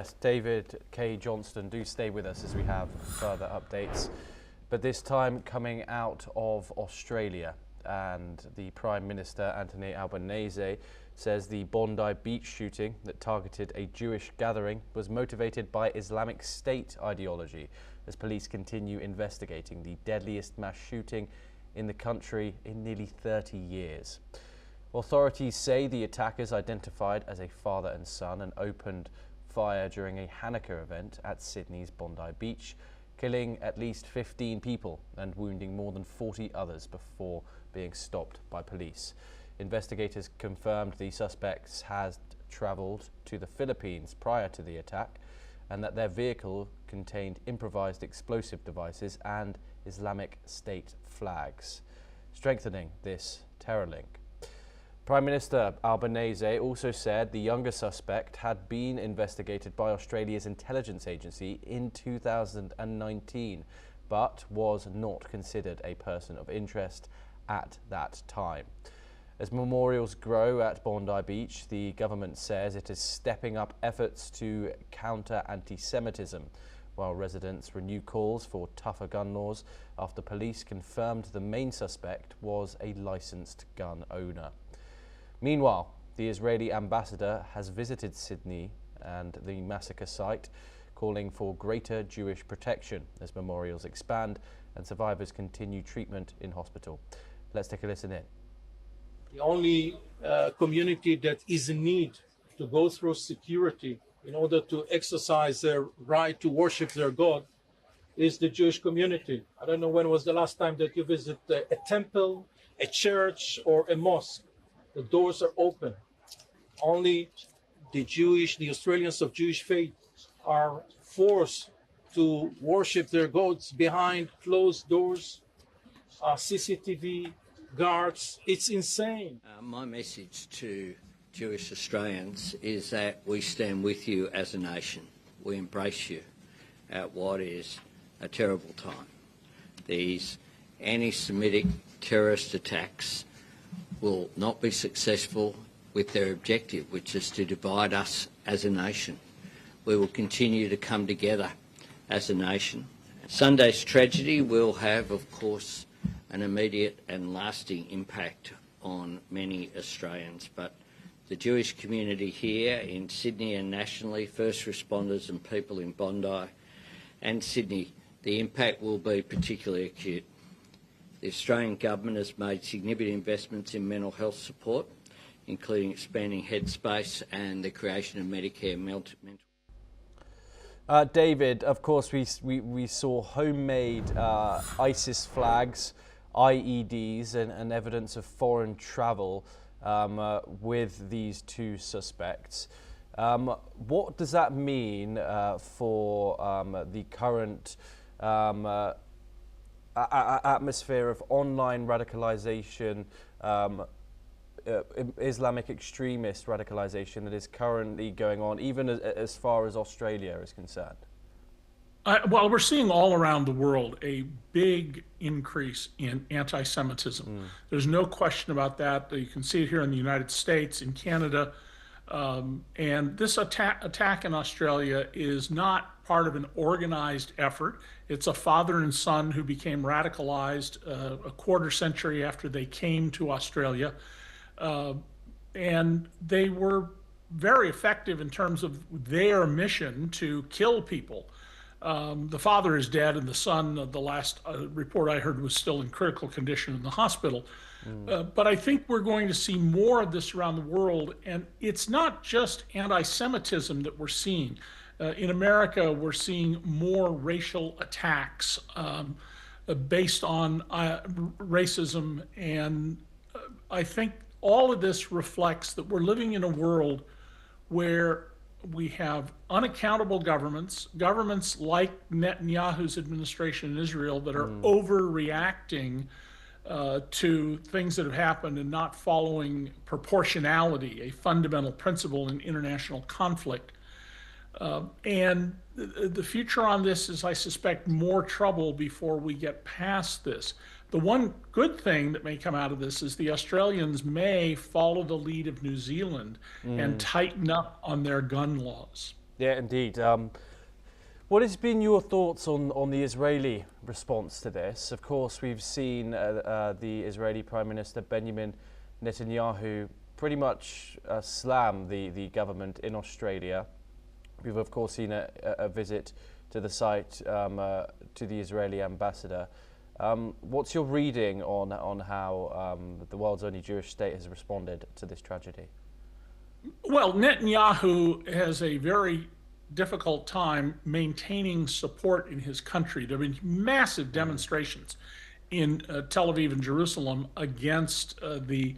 Yes, David K. Johnston, do stay with us as we have further updates. But this time coming out of Australia, and the Prime Minister Anthony Albanese says the Bondi Beach shooting that targeted a Jewish gathering was motivated by Islamic State ideology, as police continue investigating the deadliest mass shooting in the country in nearly 30 years. Authorities say the attackers identified as a father and son and opened fire during a Hanukkah event at Sydney's Bondi Beach, killing at least 15 people and wounding more than 40 others before being stopped by police. Investigators confirmed the suspects had travelled to the Philippines prior to the attack and that their vehicle contained improvised explosive devices and Islamic State flags, strengthening this terror link. Prime Minister Albanese also said the younger suspect had been investigated by Australia's intelligence agency in 2019, but was not considered a person of interest at that time. As memorials grow at Bondi Beach, the government says it is stepping up efforts to counter anti-Semitism, while residents renew calls for tougher gun laws after police confirmed the main suspect was a licensed gun owner. Meanwhile, the Israeli ambassador has visited Sydney and the massacre site, calling for greater Jewish protection as memorials expand and survivors continue treatment in hospital. Let's take a listen in. The only community that is in need to go through security in order to exercise their right to worship their God is the Jewish community. I don't know when was the last time that you visit a temple, a church, or a mosque. The doors are open. Only the Australians of Jewish faith are forced to worship their gods behind closed doors, CCTV guards. It's insane. My message to Jewish Australians is that we stand with you as a nation. We embrace you at what is a terrible time. These anti-Semitic terrorist attacks will not be successful with their objective, which is to divide us as a nation. We will continue to come together as a nation. Sunday's tragedy will have, of course, an immediate and lasting impact on many Australians, but the Jewish community here in Sydney and nationally, first responders and people in Bondi and Sydney, the impact will be particularly acute. The Australian government has made significant investments in mental health support, including expanding Headspace and the creation of Medicare mental. David, of course, we saw homemade ISIS flags, IEDs, and evidence of foreign travel with these two suspects. What does that mean for the current atmosphere of online radicalization, Islamic extremist radicalization that is currently going on, even as far as Australia is concerned? Well, we're seeing all around the world a big increase in anti-Semitism. There's no question about that. You can see it here in the United States, in Canada. And this attack in Australia is not part of an organized effort. It's a father and son who became radicalized a quarter century after they came to Australia. And they were very effective in terms of their mission to kill people. The father is dead, and the son, the last report I heard, was still in critical condition in the hospital. But I think we're going to see more of this around the world, and it's not just anti-Semitism that we're seeing. In America, we're seeing more racial attacks based on racism, and I think all of this reflects that we're living in a world where we have unaccountable governments like Netanyahu's administration in Israel that are overreacting to things that have happened and not following proportionality, a fundamental principle in international conflict. And the future on this is, I suspect, more trouble before we get past this. The one good thing that may come out of this is the Australians may follow the lead of New Zealand and tighten up on their gun laws. Yeah, indeed. What has been your thoughts on the Israeli response to this? Of course, we've seen the Israeli Prime Minister Benjamin Netanyahu pretty much slam the government in Australia. We've of course seen a visit to the site to the Israeli ambassador. What's your reading on how the world's only Jewish state has responded to this tragedy? Well, Netanyahu has a very difficult time maintaining support in his country. There have been massive demonstrations in Tel Aviv and Jerusalem against the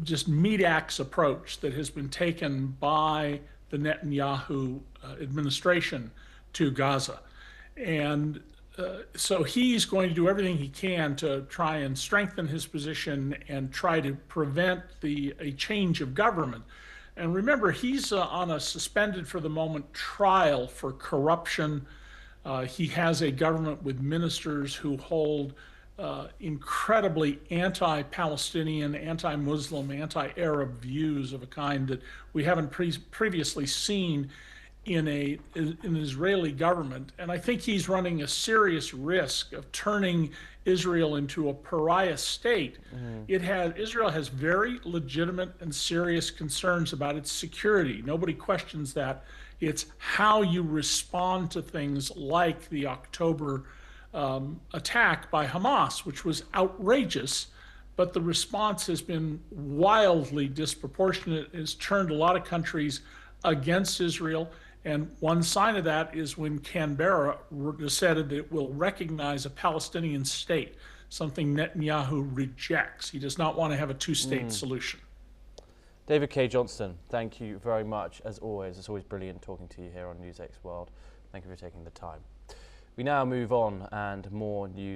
just meat axe approach that has been taken by the Netanyahu administration to Gaza. And so he's going to do everything he can to try and strengthen his position and try to prevent a change of government. And remember, he's on a suspended for the moment trial for corruption. He has a government with ministers who hold incredibly anti-Palestinian, anti-Muslim, anti-Arab views of a kind that we haven't previously seen in an Israeli government. And I think he's running a serious risk of turning Israel into a pariah state. Israel has very legitimate and serious concerns about its security. Nobody questions that. It's how you respond to things like the October attack by Hamas, which was outrageous, but the response has been wildly disproportionate. It's turned a lot of countries against Israel. And one sign of that is when Canberra decided that it will recognize a Palestinian state, something Netanyahu rejects. He does not want to have a two-state solution. David K. Johnston, thank you very much, as always. It's always brilliant talking to you here on NewsX World. Thank you for taking the time. We now move on, and more news